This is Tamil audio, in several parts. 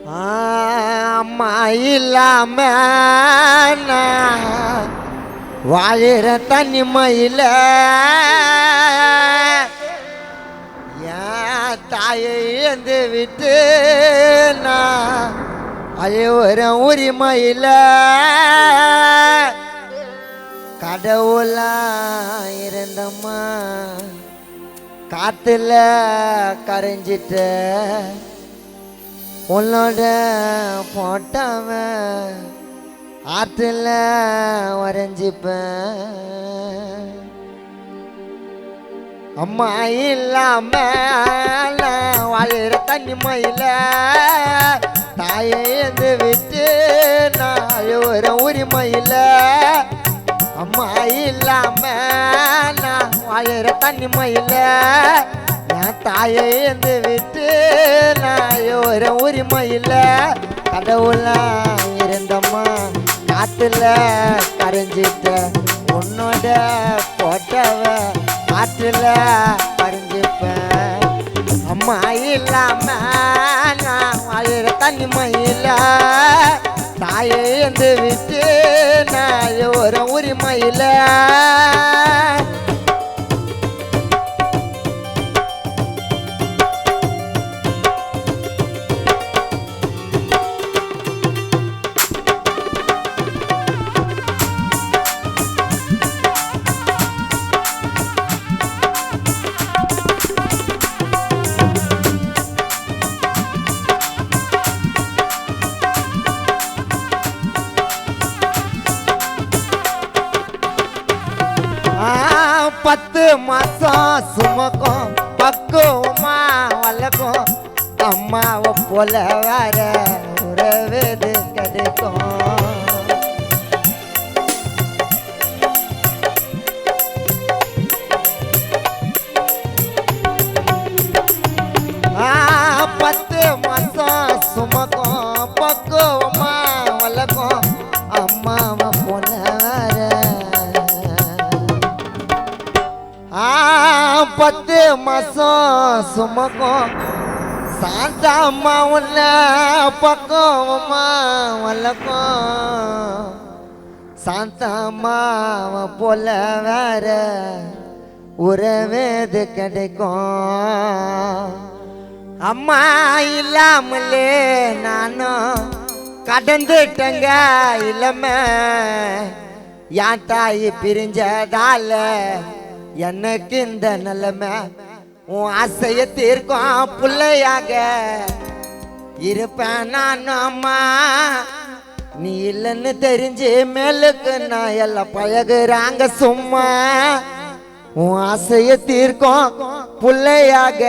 அம்மா இல்லாம வாழிற தனிமையில் என் தாயை எழுந்து விட்டு நான் அழுவுற உரிமையில் கடவுளா இருந்தம்மா காத்துல கரைஞ்சிட்ட உன்னோட போட்டவ ஆற்றுல வரைஞ்சிப்பேன் அம்மா இல்லாம வாழிற தனிமையில் தாயை எழுந்து விட்டு நான் அழுவுற உரிமையில் அம்மா இல்லாம நான் வாழிற தனிமையில் என் தாயை எழுந்து விட்டு நான் ஒரு உரிமையில் கடவுளா இருந்தம்மா காத்துல கரைஞ்சிட்ட உன்னோட போட்டவ காற்றுல கரைஞ்சிப்பேன் அம்மா இல்லாம நான் வாழிற தனிமையில் தாயை எழுந்து விட்டு நான் ஒரு உரிமையில் பத்து மாசம் சுமக்கும் பக்குவமா வளர்க்கும் அம்மாவை போல வேற உறவுது கிடைக்கும் பத்து மாசம் சுமக்கும் பக்குவமா வளர்க்கும் அம்மாவை போல பத்து மாசம் சுமக்கும் சாந்தாம்மா உன்ன பக்குவமா வளர்க்கும் சாந்தாம்மாவை போல வேற உறவேது கிடைக்கும் அம்மா இல்லாமலே நானும் கடந்துட்டங்க இளமை என் தாய் பிரிஞ்சதால எனக்கு இந்த நிலைமை உன் ஆசைய தீர்க்கும் பிள்ளையாக இருப்பேன் நான் அம்மா நீ இல்லைன்னு தெரிஞ்சு மேலுக்கு நான் எல்லாம் பழகுறாங்க சும்மா உன் ஆசைய தீர்க்கும் பிள்ளையாக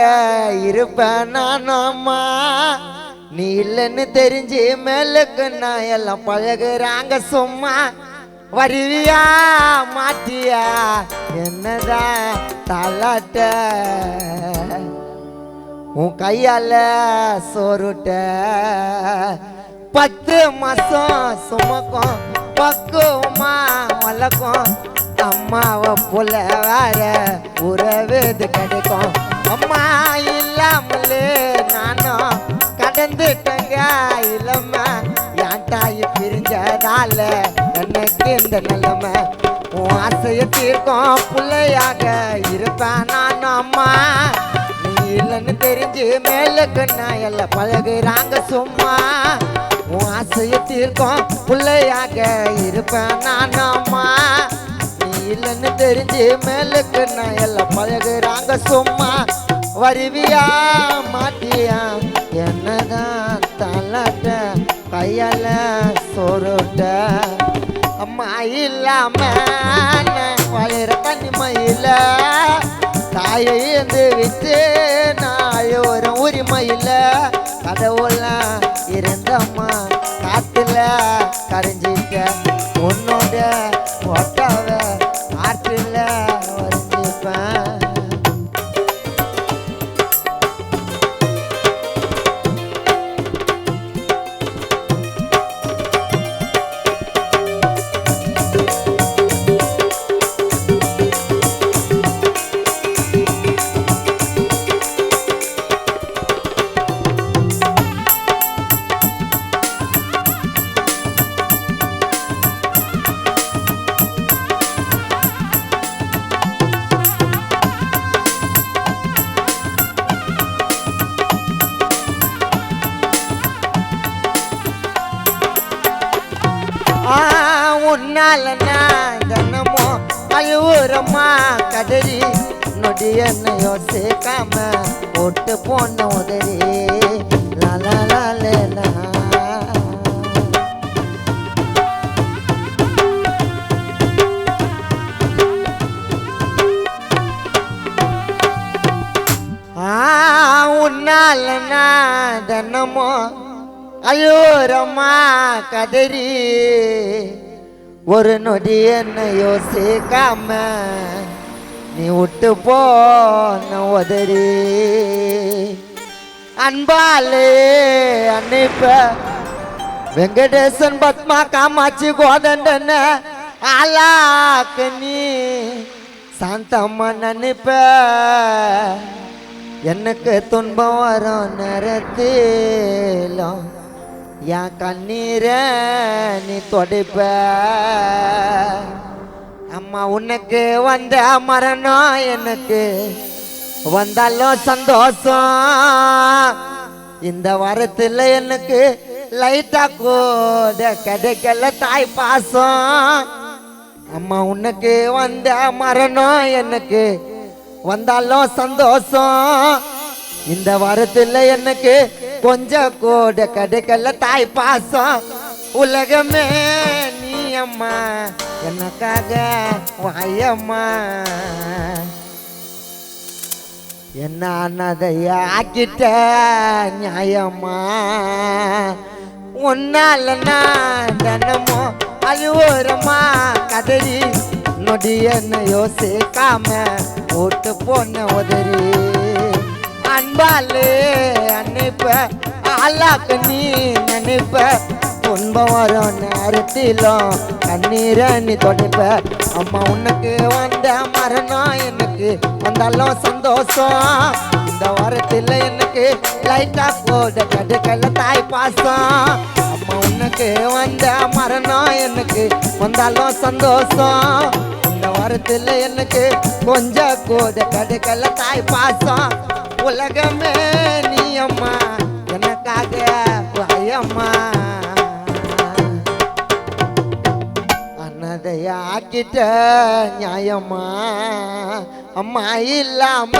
இருப்பேன் நான் அம்மா நீ இல்லைன்னு தெரிஞ்சு மேலுக்கு நான் எல்லாம் பழகுறாங்க சும்மா வருவியா மாட்டியா என்னதான் தாளாட்ட உன் கையால சோறுட்ட பத்து மாசம் சுமக்கும் பக்குவமா வளர்க்கும் அம்மாவை போல வேற உறவுது கிடைக்கும் அம்மா இல்லாமலே நானும் கடந்துட்டங்க இளமை என் தாய் பிரிஞ்சதால எனக்கு இந்த நிலைமை உன் ஆசைய தீர்க்கும் பிள்ளையாக இருப்பேன் நான் அம்மா நீ இல்லைன்னு தெரிஞ்சு மேலுக்கு நான் எல்லாம் பழகுறாங்க சும்மா உன் ஆசைய தீர்க்கும் பிள்ளையாக இருப்பேன் நான் அம்மா நீ இல்லைன்னு தெரிஞ்சு மேலுக்கு நான் எல்லாம் பழகுறாங்க சும்மா வருவியா மாட்டியா என்னதான் தள்ளாட்ட கையால சோறுட்ட அம்மா இல்லாம வாழிற தனிமையில் தாயை எழுந்து விட்டு நான் ஒரு உரிமையில் கடவுளா இருந்தம்மா காத்துல கரைஞ்சிட்ட உன்னோட ஒட்டாவ ஆற்றுல வரைஞ்சிப்பேன் உன்னால நான் தினமும் அழுவுறமா கதறி நொடி என்ன யோசிக்காம போட்டு போன உதறி லாலேனா உன்னால நான் தினமும் அழுவுறமா கதறி ஒரு நொடி என்ன யோசிக்காம நீ விட்டு போன உதறி அன்பாலே அன்னைப்ப வெங்கடேசன் பத்மா காமாட்சி கோதண்டன் ஆளாக்கு நீ சாந்தம்மா நினைப்ப எனக்கு துன்பம் வரும் நேரத்திலும் என் கண்ணீர நீ தொடைப்ப அம்மா உனக்கு வந்த மரணம் எனக்கு வந்தாலும் சந்தோஷம் இந்த வாரத்தில் எனக்கு லைட்டா கூட கிடைக்கல தாய் பாசம் அம்மா உனக்கு வந்த மரணம் எனக்கு வந்தாலும் சந்தோஷம் இந்த வாரத்தில் எனக்கு கொஞ்சம் கூட கிடைக்கல தாய் பாசம் உலகமே நீ அம்மா எனக்காக வாயம்மா என்ன அனதையா ஆக்கிட்ட நியாயம்மா உன்னால நான் தினமும் அழுவுறமா கதறி நொடி என்ன யோசிக்காம போட்டு போன உதறி அன்பாலே அன்னைப்ப ஆளாக்கு நீ நினைப்ப துன்பம் வரும் நேரத்திலும் கண்ணீரை நீ தொடைப்ப அம்மா உனக்கு வந்த மரணம் எனக்கு வந்தாலும் சந்தோஷம் இந்த வாரத்தில் எனக்கு லைட்டா கூட கிடைக்கல தாய் பாசம் அம்மா உனக்கு வந்த மரணம் எனக்கு வந்தாலும் சந்தோஷம் இந்த வாரத்தில் எனக்கு கொஞ்சம் கூட கிடைக்கல தாய் பாசம் உலகமே நீ அம்மா எனக்காக வாயம்மா அனதையா ஆக்கிட்ட நியாயம்மா அம்மா இல்லாம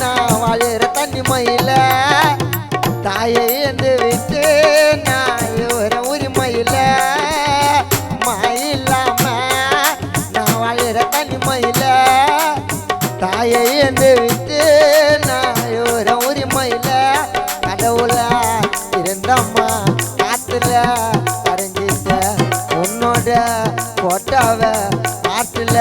நான் வாழுற தனிமையில தாயை என்று விட்டு நான் ஒரு உரிமையில அம்மா இல்லாம நான் வாழுற தனிமையில தாயை என்று விட்டு நான் ஒரு உரிமையில கடவுள இருந்தம்மா காத்துல கரைஞ்சிட்ட உன்னோட போட்டாவ ஆற்றுல